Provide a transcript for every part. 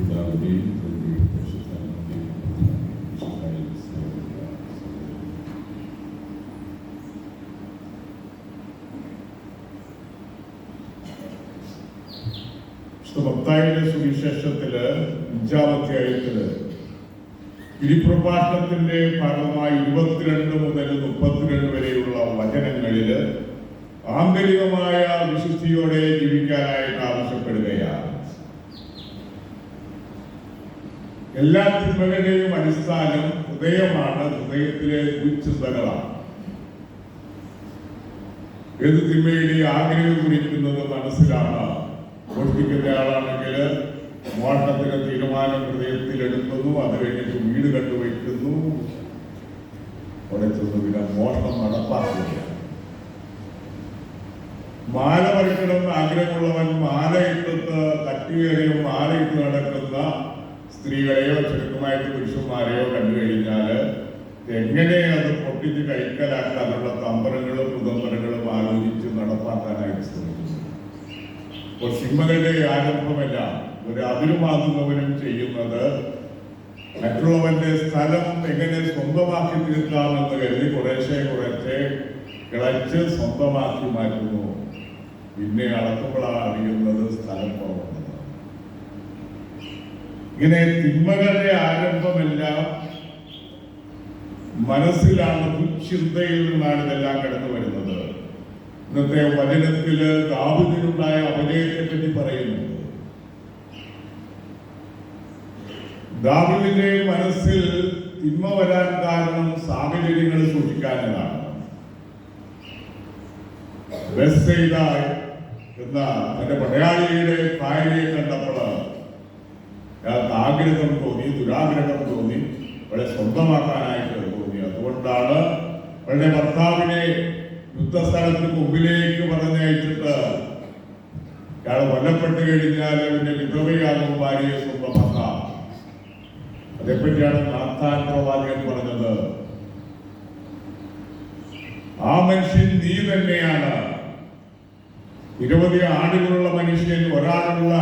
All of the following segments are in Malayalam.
പിതാവിൻ്റെയും മത്തായിയുടെ സുവിശേഷത്തില് 5-ാം അധ്യായത്തില് ഗിരിപ്രഭാഷണത്തിന്റെ ഭാഗമായി 22 മുതൽ 32 വരെയുള്ള വചനങ്ങളില് ആന്തരികമായ വിശുദ്ധിയോടെ ജീവിക്കാനായിട്ട് ആവശ്യപ്പെടുകയാണ്. എല്ലാ തിന്മകളുടെയും അടിസ്ഥാനം ഹൃദയമാണ്, ഹൃദയത്തിലെ ദുശ്ചിന്തകളാണ്. ഏത് തിന്മയുടെയും ആഗ്രഹം കുറിക്കുന്നത് മനസ്സിലാണ്. മോഷ്ടിക്കുന്ന ആളാണെങ്കിൽ മോഷണത്തിന് തീരുമാനം ഹൃദയത്തിൽ എടുക്കുന്നു, അത് കഴിഞ്ഞിട്ട് വീട് കണ്ടുവയ്ക്കുന്നു, അവിടെ ചെന്ന് പിന്നെ മോഷണം നടപ്പാക്കുകയാണ്. മാല പറിക്കണമെന്ന് ആഗ്രഹമുള്ളവൻ മാലയിട്ടത്ത് തട്ടിയേറിയും മാലയിട്ട് നടക്കുന്ന സ്ത്രീകളെയോ ചെറുക്കമായിട്ട് പുരുഷന്മാരെയോ കണ്ടു കഴിഞ്ഞാൽ എങ്ങനെ അത് പൊട്ടിച്ച് കൈക്കലാക്കാനുള്ള തന്ത്രങ്ങളും കുതന്ത്രങ്ങളും ആലോചിച്ച് നടപ്പാക്കാനായിട്ട് ശ്രമിക്കുന്നു. അപ്പോൾ സിനിമകളുടെ ആരംഭമല്ല, ഒരു അതിരുമാകുന്നവനും ചെയ്യുന്നത് മറ്റുള്ളവന്റെ സ്ഥലം എങ്ങനെ സ്വന്തമാക്കി തീർക്കാമെന്ന് കരുതി കുറേശ്ശെ കിളച്ച് സ്വന്തമാക്കി മാറ്റുന്നു. പിന്നെ അളക്കുമ്പോഴാണ് അറിയുന്നത് സ്ഥലം കുറവുണ്ട്. ഇങ്ങനെ തിന്മകളുടെ ആരംഭമെല്ലാം മനസ്സിലാണ്, ദുശ്ചിന്തയിൽ നിന്നാണ് ഇതെല്ലാം കടന്നു വരുന്നത്. ഇന്നത്തെ വചനത്തില് ദാവീദിനുണ്ടായ അപജയത്തെ പറ്റി പറയുന്നുണ്ട്. ദാവീദിന്റെ മനസ്സിൽ തിന്മ വരാൻ കാരണം സാഹചര്യങ്ങൾ സൂക്ഷിക്കാനതാണ്. ബത്ശേബ എന്ന തന്റെ പടയാളിയുടെ ഭാര്യയെ കണ്ടപ്പോൾ അയാൾക്ക് ആഗ്രഹം തോന്നി, ദുരാഗ്രഹം തോന്നി, അവളെ സ്വന്തമാക്കാനായിട്ട് തോന്നി. അതുകൊണ്ടാണ് അവളുടെ ഭർത്താവിനെ യുദ്ധസ്ഥലത്തിന് മുമ്പിലേക്ക് പറഞ്ഞയച്ചിട്ട് അയാൾ കൊല്ലപ്പെട്ട് കഴിഞ്ഞാൽ അവന്റെ വിധവയാകും ഭാര്യയെ സ്വന്തമാക്കാം. അതേപ്പറ്റിയാണ് നാഥാൻ പ്രവാചകൻ പറഞ്ഞത്, ആ മനുഷ്യൻ നീ തന്നെയാണ്. 20 ആടുകളുള്ള മനുഷ്യൻ ഒരാളുള്ള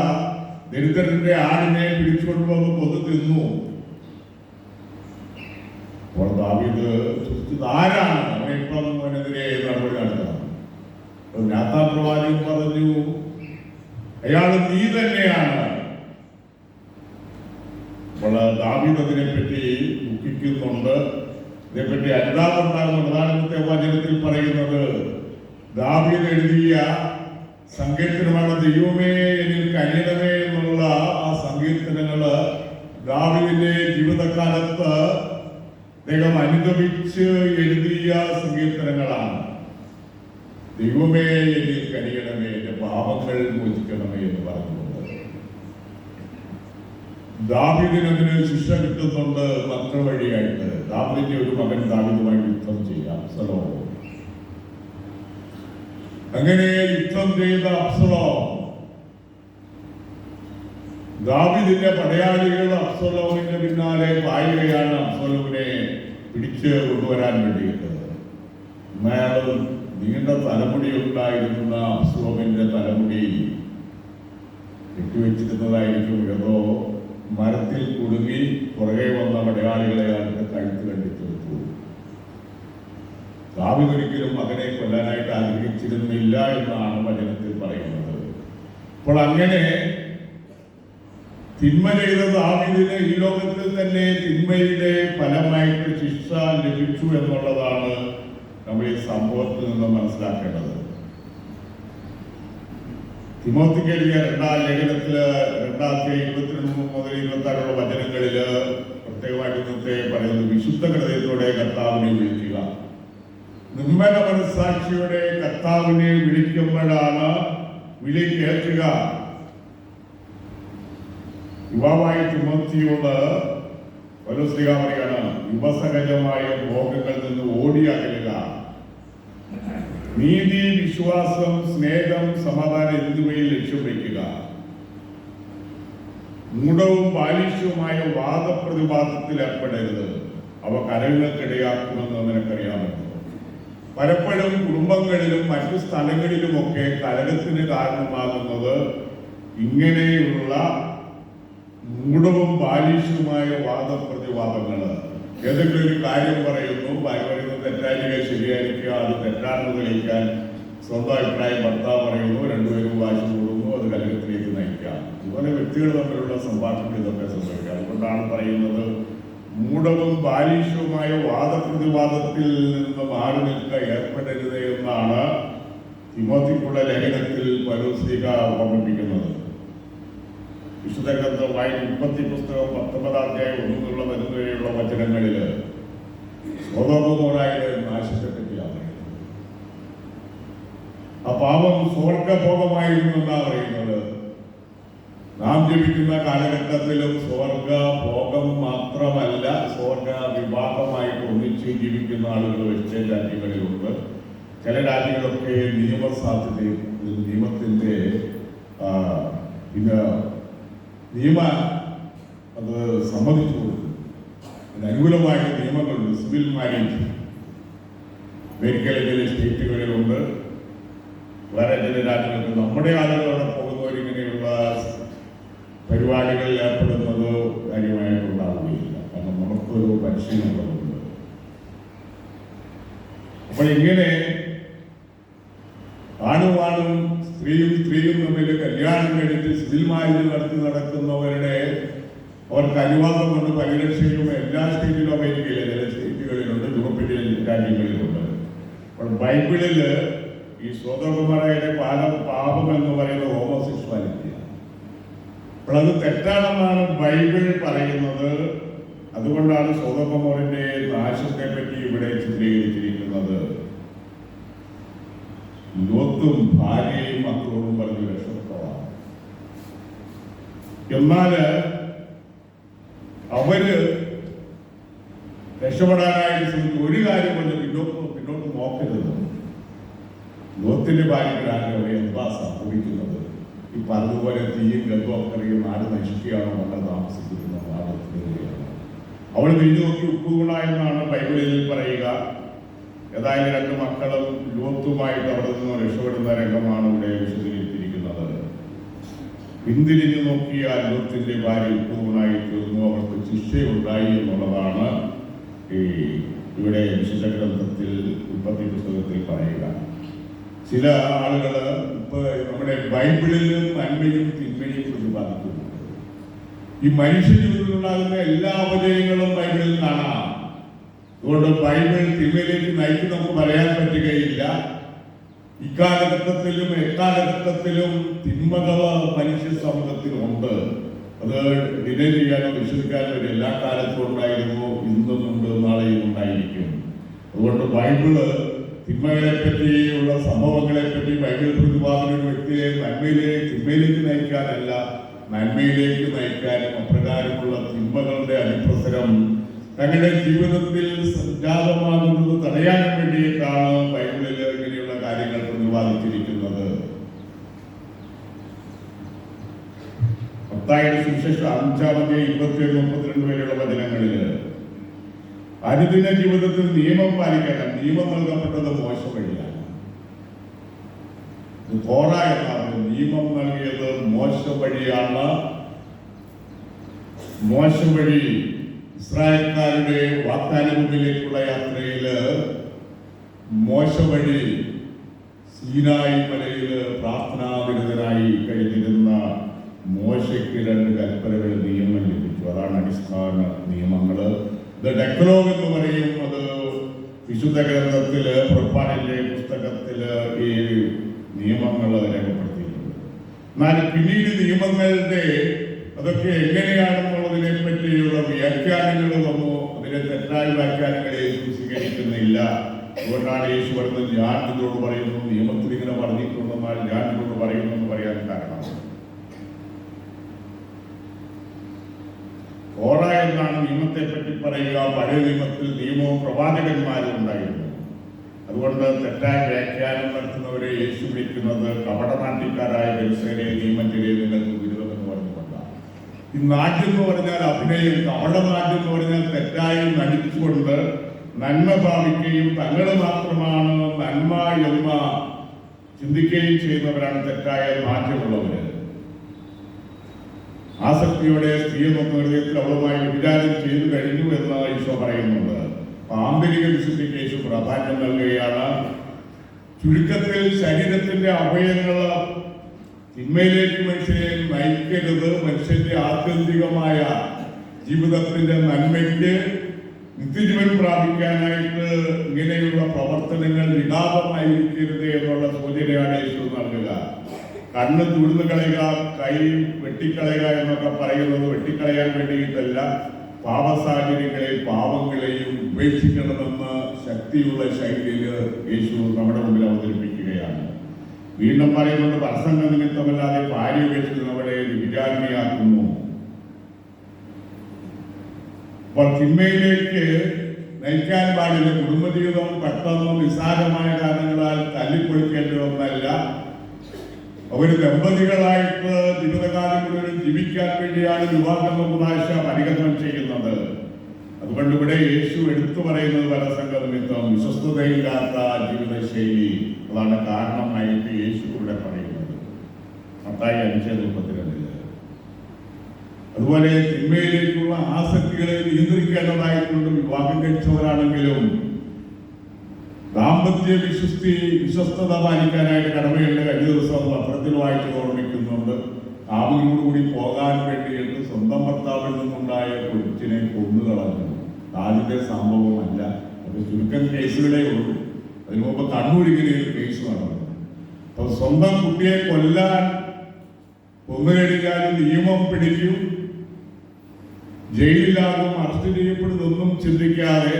ദരിദ്രന്റെ ആടിനെ പിടിച്ചുകൊണ്ടുവന്ന് കൊന്നു തിന്നു. അപ്പോൾ ദാവീദ് ആരാണ് അവനിപ്പം അവനെതിരെ നടപടി നടത്തണം? നാഥാൻ പ്രവാചകൻ പറഞ്ഞു, അയാൾ നീ തന്നെയാണ്. അപ്പോൾ ദാവീദ് അതിനെപ്പറ്റി ദുഃഖിക്കുന്നുണ്ട്. ഇതേപ്പറ്റി അനുതാപമുണ്ടാകുന്ന പ്രധാനമത്തെ വചനത്തിൽ പറയുന്നത്, ദാവീദ് എഴുതിയ സങ്കീർത്തനമാണ് ദൈവമേ എന്നിൽ കനിയണമേ എന്നുള്ള ആ സങ്കീർത്തനങ്ങള് ദാവീദിന്റെ ജീവിതകാലത്ത് അദ്ദേഹം അനുഗമിച്ച് എഴുതിയ സങ്കീർത്തനങ്ങളാണ്. ദൈവമേ എന്നിൽ കനിയണമേ, എന്റെ പാപങ്ങൾ മോചിക്കണമേ എന്ന് പറഞ്ഞുകൊണ്ട് ദാവീദിന് അതിന് ശിക്ഷ കിട്ടുന്നുണ്ട് മക്കൾ വഴിയായിട്ട്. ദാവീദിന്റെ ഒരു മകൻ ദാവീദുമായി യുദ്ധം ചെയ്യാം, അബ്സലോം. അങ്ങനെ യുദ്ധം ചെയ്ത അബ്സലോം, ദാവീദിന്റെ പടയാളികൾ അബ്സലോമിന്റെ പിന്നാലെ പായുകയാണ് അബ്സലോമിനെ പിടിച്ച് കൊണ്ടുവരാൻ വേണ്ടിയിട്ട്. അയാൾ നീണ്ട തലമുടി ഉണ്ടായിരുന്ന അബ്സലോമിന്റെ തലമുടി കെട്ടിവെച്ചിരുന്നതായിരിക്കും, ഏതോ മരത്തിൽ കുടുങ്ങി പുറകെ വന്ന പടയാളികളെ അയാൾക്ക് കഴുത്ത് കണ്ടിച്ചെടുത്തു. ദാവീദ് ഒരിക്കലും മകനെ കൊല്ലാനായിട്ട് ആഗ്രഹിച്ചിരുന്നില്ല എന്നാണ് വചനത്തിൽ പറയുന്നത്. അപ്പോൾ അങ്ങനെ തിന്മ ചെയ്ത ദാവീദിന് ഈ ലോകത്തിൽ തന്നെ തിന്മയുടെ ഫലമായിട്ട് ശിക്ഷ ലഭിച്ചു എന്നുള്ളതാണ് നമ്മൾ ഈ സംഭവത്തിൽ നിന്ന് മനസ്സിലാക്കേണ്ടത്. തിമോത്തിക്ക് എഴുതിയ 2-ാം ലേഖനത്തില് 2-22 മുതൽ 26 വചനങ്ങളില് പ്രത്യേകമായിട്ട് ഇന്നത്തെ പറയുന്നത്, വിശുദ്ധ ഹൃദയത്തോടെ കർത്താവിനെ വിളിക്കുക. നിർമ്മല മനസ്സാക്ഷിയോടെ കർത്താവിനെ വിളിക്കുമ്പോഴാണ് വിളി കേൾക്കുക. യുവാവായ തിമോത്തിയോട് പൗലോസ് പറയാണ്, യുവസഹജമായ ഭോഗങ്ങളിൽ നിന്ന് ഓടി അകലുക. നീതി, വിശ്വാസം, സ്നേഹം, സമാധാനം എന്നിവയിൽ ലക്ഷ്യം വയ്ക്കുക. മൂഢവും ബാലിഷ്യവുമായ വാദപ്രതിവാദത്തിൽ ഏർപ്പെടരുത്, അവ കലഹങ്ങൾക്കിടയാക്കുമെന്ന് നിനക്കറിയാമല്ലോ. പലപ്പോഴും കുടുംബങ്ങളിലും മറ്റു സ്ഥലങ്ങളിലുമൊക്കെ കലഹത്തിന് കാരണമാകുന്നത് ഇങ്ങനെയുള്ള മൂഢവും ബാലിശവുമായ വാദപ്രതിവാദങ്ങൾ. ഏതെങ്കിലും ഒരു കാര്യം പറയുന്നു, പറയുന്നത് തെറ്റായിരിക്കുക ശരിയായിരിക്കുക, അത് തെറ്റാണെന്ന് തെളിയിക്കാൻ സ്വന്തം അഭിപ്രായം ഭർത്താവ് പറയുന്നു, രണ്ടുപേരും വാശി കൂടുന്നു, അത് കലഹത്തിലേക്ക് നയിക്കാം. ഇതുപോലെ വ്യക്തികൾ തമ്മിലുള്ള സംഭാഷണം ഇതൊക്കെ സംഭവിക്കാം. അതുകൊണ്ടാണ് പറയുന്നത് മൂഢവും ബാലിശവുമായ വാദപ്രതിവാദത്തിൽ നിന്ന് മാറി നിൽക്കുക, ഏർപ്പെടരുത് എന്നാണ് തിമോത്തിക്കുള്ള ലേഖനത്തിൽ പൗലോസ് ഓർമ്മിപ്പിക്കുന്നത്. വിശുദ്ധ ഗ്രന്ഥമായ ഉൽപ്പത്തി പുസ്തകം 19 അധ്യായം 1 മുതലുള്ള വരുന്നവരെയുള്ള വചനങ്ങളിൽ സൊദോം ഗൊമോറയുടെ നാശത്തെ പറ്റിയാണ് പറയുന്നത്. ആ പാപം സ്വർഗഭോഗമായിരുന്നു എന്നാണ് പറയുന്നത്. നാം ജപിക്കുന്ന കാലഘട്ടത്തിലും സ്വർഗഭോഗം മാത്രമല്ല, സ്വർഗ വിവാഹമായിട്ട് ഒന്നിച്ച് ജീവിക്കുന്ന ആളുകൾ വെച്ച രാജ്യങ്ങളിലുണ്ട്. ചില രാജ്യങ്ങളൊക്കെ നിയമസാധ്യതയും നിയമത്തിൻ്റെ അത് സമ്മതിച്ചു കൊടുക്കും. അതിന് അനുകൂലമായിട്ട് നിയമങ്ങളുണ്ട്. സിവിൽ മാരേജ് അമേരിക്കയിലെ ചില സ്റ്റേറ്റുകളിലുണ്ട്, വേറെ ചില രാജ്യങ്ങൾക്ക്. നമ്മുടെ ആളുകളോടെ പോകുന്നവരിങ്ങനെയുള്ള പരിപാടികളിൽ ഏർപ്പെടുന്നത് കാര്യമായിട്ടുണ്ടാവുകയില്ല. കാരണം നമുക്കൊരു പരിശീലനമുള്ളതുണ്ട്. അപ്പോൾ ഇങ്ങനെ ആണും സ്ത്രീയും തമ്മിൽ കല്യാണം കഴിച്ച് സിവിൽ മാരേജ് നടത്തുന്നവരുടെ അവർക്ക് അനുവാദം കൊണ്ട് പരിരക്ഷയും എല്ലാ സ്റ്റേറ്റിലും അമേരിക്കയിലെ ചില സ്റ്റേറ്റുകളിലുണ്ട്, യൂറോപ്യൻ രാജ്യങ്ങളിലുണ്ട്. അപ്പോൾ ബൈബിളിൽ ഈ സൊദോം ഗൊമോറയുടെ പാപം എന്ന് പറയുന്നത് ഹോമോസെക്ഷ്വാലിറ്റിയാണ്. അപ്പോൾ അത് തെറ്റാണെന്നാണ് ബൈബിൾ പറയുന്നത്. അതുകൊണ്ടാണ് സൊദോം ഗൊമോറയുടെ നാശത്തെ പറ്റി ഇവിടെ ചിത്രീകരിച്ചിരിക്കുന്നത്. ലോത്തും ഭാര്യയും മക്കളോടും പറഞ്ഞ് രക്ഷപ്പെട്ടതാണ്. എന്നാൽ അവര് രക്ഷപ്പെടാനായിട്ട് ശ്രമിച്ചു. ഒരു കാര്യം കൊണ്ട് പിന്നോട്ട് നോക്കരുത്. ലോത്തിന്റെ ഭാര്യയ്ക്കാണ് അവിടെ എന്താ സംഭവിക്കുന്നത്? ഈ പറഞ്ഞതുപോലെ തീയും ഗന്ധമൊക്കെ നാട് നശിക്കുകയാണോ, നമ്മൾ താമസിക്കുന്ന നാട് അവൾ തിരിഞ്ഞു നോക്കി ഉപ്പുകൂടായെന്നാണ് ബൈബിളിൽ പറയുക. ഏതായാലും 2 മക്കളും ലോത്തുമായിട്ട് അവിടെ നിന്ന് രക്ഷപ്പെടുന്ന രംഗമാണ് ഇവിടെ വിശദീകരിച്ചിരിക്കുന്നത്. പിന്തിരിഞ്ഞു നോക്കിയാൽ ലോത്തിന്റെ ഭാര്യ ഉപ്പുകൂടായി തീർന്നു, അവർക്ക് ശിക്ഷയുണ്ടായി എന്നുള്ളതാണ് ഇവിടെ വിശുദ്ധ ഗ്രന്ഥത്തിൽ ഉൽപ്പത്തി പുസ്തകത്തിൽ പറയുക. ചില ആളുകൾ നമ്മുടെ ബൈബിളിലും നന്മയും തിന്മയും പ്രതിപാദിക്കുന്നുണ്ട്. ഈ മനുഷ്യ ജീവിതത്തിലുണ്ടാകുന്ന എല്ലാ അപജയങ്ങളും ബൈബിളിൽ കാണാം. അതുകൊണ്ട് ബൈബിൾ തിന്മയിലേക്ക് നയിക്കും നമുക്ക് പറയാൻ പറ്റുകയില്ല. ഇക്കാലഘട്ടത്തിലും എക്കാലഘട്ടത്തിലും തിന്മകൾ മനുഷ്യ സമൂഹത്തിലുണ്ട്. അത് ഡിലേ ചെയ്യാനോ വിശ്വസിക്കാനോ എല്ലാ കാലത്തും ഉണ്ടായിരുന്നു, ഇന്നും ഉണ്ട്, നാളെയും ഉണ്ടായിരിക്കും. അതുകൊണ്ട് ബൈബിള് തിന്മകളെ പറ്റിയുള്ള സംഭവങ്ങളെ പറ്റി ബൈബിൾ പ്രതിപാദന വ്യക്തിയെ തിന്മയിലേക്ക് നയിക്കാനല്ല, നന്മയിലേക്ക് നയിക്കാനും അപ്രകാരമുള്ള തിന്മകളുടെ അതിപ്രസരം തങ്ങളുടെ ജീവിതത്തിൽ സംജാതമാകുന്നത് തടയാൻ വേണ്ടിയിട്ടാണ് ബൈബിളിൽ ഇങ്ങനെയുള്ള കാര്യങ്ങൾ പ്രതിപാദിച്ചിരിക്കുന്നത്. മത്തായിയുടെ സുവിശേഷം 5-ാം അധ്യായം 27-32 വരെയുള്ള വചനങ്ങളിൽ അനുദിന ജീവിതത്തിൽ നിയമം പാലിക്കാൻ നിയമം നൽകപ്പെട്ടത് മോശ വഴിയാണ്. തോറ എന്നാണ് നിയമം നൽകിയത് മോശ വഴിയാണ്. മോശ വഴി ഇസ്രായേൽക്കാരുടെ വാഗ്ദാന ഭൂമിയിലേക്കുള്ള യാത്രയിൽ മോശ വഴി സീനായി മലയിൽ പ്രാർത്ഥനാവിരുദ്ധനായി കഴിഞ്ഞിരുന്ന മോശയ്ക്ക് 2 കൽപ്പനകൾ നിയമം ലഭിച്ചു. അതാണ് അടിസ്ഥാന നിയമങ്ങൾ. ഡെക്കലോഗ് എന്ന് പറയും. അത് വിശുദ്ധ ഗ്രന്ഥത്തില് പുറപ്പാടിന്റെ പുസ്തകത്തില് ഈ നിയമങ്ങൾ രേഖപ്പെടുത്തിയിട്ടുണ്ട്. എന്നാൽ പിന്നീട് നിയമങ്ങളുടെ അതൊക്കെ എങ്ങനെയാണെന്നുള്ളതിനെ പറ്റിയുള്ള വ്യാഖ്യാനങ്ങൾ വന്നു. അതിലെ തെറ്റായ വ്യാഖ്യാനങ്ങളെ യേശു സ്വീകരിക്കുന്നില്ല. അതുകൊണ്ടാണ് യേശു പറയുന്നത് ഞാൻ നിങ്ങളോട് പറയുന്നു, നിയമത്തിൽ ഇങ്ങനെ പറഞ്ഞിട്ടുണ്ടെന്നാൽ ഞാൻ നിങ്ങളോട് പറയുന്നു എന്ന് പറയാൻ കാരണം തോറ എന്നാണ് നിയമത്തെ പറ്റി പറയുക. പഴയ നിയമത്തിൽ നിയമവും പ്രവാചകന്മാരും ഉണ്ടായിരുന്നു. അതുകൊണ്ട് തെറ്റായ വ്യാഖ്യാനം നടത്തുന്നവരെ യേശു വിളിക്കുന്നത് കപടനാട്യക്കാരായ ബെൽസേരെ നിയമത്തിലെ നിങ്ങൾക്ക് വിരുദ്ധമെന്ന് പറഞ്ഞുകൊണ്ടാണ്. ഈ നാട്യം എന്ന് പറഞ്ഞാൽ അഭിനയം, കപടനാട്യം എന്ന് പറഞ്ഞാൽ തെറ്റായി നടിച്ചുകൊണ്ട് നന്മ ഭാവിക്കുകയും തങ്ങൾ മാത്രമാണ് നന്മ എന്ന് ചിന്തിക്കുകയും ചെയ്യുന്നവരാണ് തെറ്റായ നാട്യമുള്ളവര്. ആസക്തിയോടെ സ്ത്രീയെ നോക്കുന്ന ഹൃദയത്തിൽ അവളുമായി വ്യഭിചാരം ചെയ്തു കഴിഞ്ഞു എന്ന് ഈശോ പറയുന്നുണ്ട്. ആന്തരിക വിശുദ്ധിക്ക് യേശു പ്രാധാന്യം നൽകുകയാണ്. ചുരുക്കത്തിൽ ശരീരത്തിന്റെ അവയവങ്ങൾ തിന്മയിലേക്ക് മനുഷ്യനെ നയിക്കരുത്. മനുഷ്യന്റെ ആത്യന്തികമായ ജീവിതത്തിന്റെ നന്മയ്ക്ക് നിത്യജീവൻ പ്രാപിക്കാനായിട്ട് ഇങ്ങനെയുള്ള പ്രവർത്തനങ്ങൾ വിഘാതമായിരിക്കരുത് എന്നുള്ള സൂചനയാണ് യേശു നൽകുക. കണ്ണ് തുടുന്നു കളയുക, കൈ വെട്ടിക്കളയുക എന്നൊക്കെ പറയുന്നത് വെട്ടിക്കളയാൻ വേണ്ടിയിട്ടല്ല, പാപസാഹചര്യങ്ങളെയും പാവങ്ങളെയും ഉപേക്ഷിക്കണമെന്ന് ശക്തിയുള്ള ശൈലിയിൽ യേശു നമ്മുടെ മുമ്പിൽ അവതരിപ്പിക്കുകയാണ്. വീണ്ടും പറയുന്നത് പ്രസംഗ നിമിത്തമല്ലാതെ ഭാര്യ ഉപേക്ഷിക്കുന്നവരെ വിചാരണയാക്കുന്നു. അപ്പോൾ തിന്മയിലേക്ക് നയിക്കാൻ പാടില്ല. കുടുംബജീവിതം പെട്ടെന്ന് നിസ്സാരമായ കാരണങ്ങളാൽ തല്ലിപ്പൊളിക്കേണ്ടതൊന്നല്ല. അവര് ദമ്പതികളായിട്ട് ജീവിതകാലം മുഴുവൻ ജീവിക്കാൻ വേണ്ടിയാണ് വിവാഹം ഉപദേശ പരിഗണനം ചെയ്യുന്നത്. അതുകൊണ്ട് ഇവിടെ യേശു എടുത്തു പറയുന്നത് പരസംഗ നിമിത്തം വിശ്വസ്തതയില്ലാത്ത ജീവിതശൈലി, അതാണ് കാരണമായിട്ട് യേശു ഇവിടെ പറയുന്നത്. മത്തായി 5:32. അതുപോലെ തിന്മയിലേക്കുള്ള ആസക്തികളെ നിയന്ത്രിക്കേണ്ടതായിട്ടുണ്ട്. വിവാഹം കഴിച്ചവരാണെങ്കിലും ദാമ്പത്യ വിശ്വസ്തത പാലിക്കാനായിട്ട് കടമയുണ്ട്. കഴിഞ്ഞ ദിവസം പത്രത്തിൽ വായിച്ച് ഓർമ്മിക്കുന്നുണ്ട്. കാമുകിനോടുകൂടി പോകാൻ വേണ്ടിയിട്ട് സ്വന്തം ഭർത്താവിൽ നിന്നുണ്ടായ കൊച്ചിനെ കൊന്നുകളഞ്ഞു. ആദ്യത്തെ സംഭവമല്ല, അത് ചുരുക്കം കേസുകളേ ഉള്ളൂ. അതിനു മുമ്പ് കണ്ണൂരിങ്ങനെ ഒരു കേസ് നടന്നു. അപ്പൊ സ്വന്തം കുട്ടിയെ കൊല്ലാൻ കൊന്നുകഴിഞ്ഞാലും നിയമം പിടിക്കും, ജയിലിലാകും, അറസ്റ്റ് ചെയ്യപ്പെടുന്നൊന്നും ചിന്തിക്കാതെ,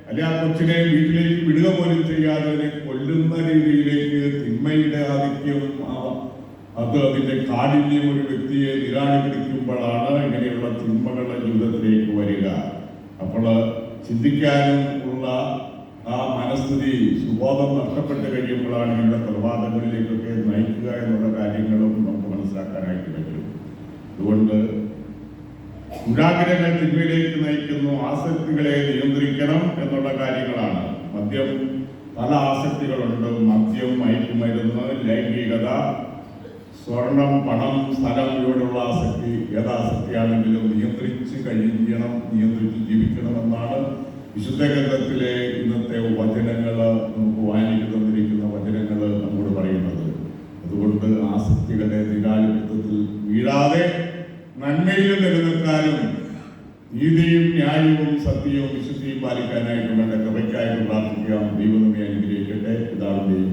അല്ലെ ആ കൊച്ചിനെ വീട്ടിലേക്ക് വിടുക പോലും ചെയ്യാതെ അതിനെ കൊല്ലുന്ന രീതിയിലേക്ക് തിന്മയുടെ ആധിക്യം, അത് അതിന്റെ കാഠിന്യം ഒരു വ്യക്തിയെ നിരാളി പിടിക്കുമ്പോഴാണ് ഇങ്ങനെയുള്ള തിന്മകളുടെ ജീവിതത്തിലേക്ക് വരിക. അപ്പോൾ ചിന്തിക്കാനും ഉള്ള ആ മനസ്ഥിതി, സുബോധം നഷ്ടപ്പെട്ട് കഴിയുമ്പോഴാണ് ഇങ്ങനെയുള്ള കൊലപാതകങ്ങളിലേക്കൊക്കെ നയിക്കുക എന്നുള്ള കാര്യങ്ങളും നമുക്ക് മനസ്സിലാക്കാനായിട്ട് പറ്റും. അതുകൊണ്ട് ദുരാഗ്രഹങ്ങൾ തിന്മയിലേക്ക് നയിക്കുന്നു. ആസക്തികളെ നിയന്ത്രിക്കണം എന്നുള്ള കാര്യങ്ങളാണ്. മദ്യം, പല ആസക്തികളുണ്ട്. മദ്യം, മയക്കുമരുന്ന്, ലൈംഗികത, സ്വർണം, പണം, സ്ഥലം, ഇവയോടുള്ള ആസക്തി ഏതാസക്തിയാണെങ്കിലും നിയന്ത്രിച്ച് കഴിയണം, നിയന്ത്രിച്ച് ജീവിക്കണമെന്നാണ് വിശുദ്ധ ഗ്രന്ഥത്തിലെ ഇന്നത്തെ വചനങ്ങൾ, നമുക്ക് വായനയ്ക്ക് തന്നിരിക്കുന്ന വചനങ്ങൾ നമ്മോട് പറയുന്നത്. അതുകൊണ്ട് ആസക്തികളുടെ നിരാളിത്വത്തിൽ വീഴാതെ നന്മയിൽ നിലനിൽക്കാനും നീതിയും ന്യായവും സത്യവും വിശുദ്ധിയും പാലിക്കാനായിട്ട് വേണ്ട കൃപയ്ക്കായിട്ട് പ്രാർത്ഥിക്കാം. ദൈവം നമ്മെ അനുഗ്രഹിക്കട്ടെ. പിതാവിന്റെയും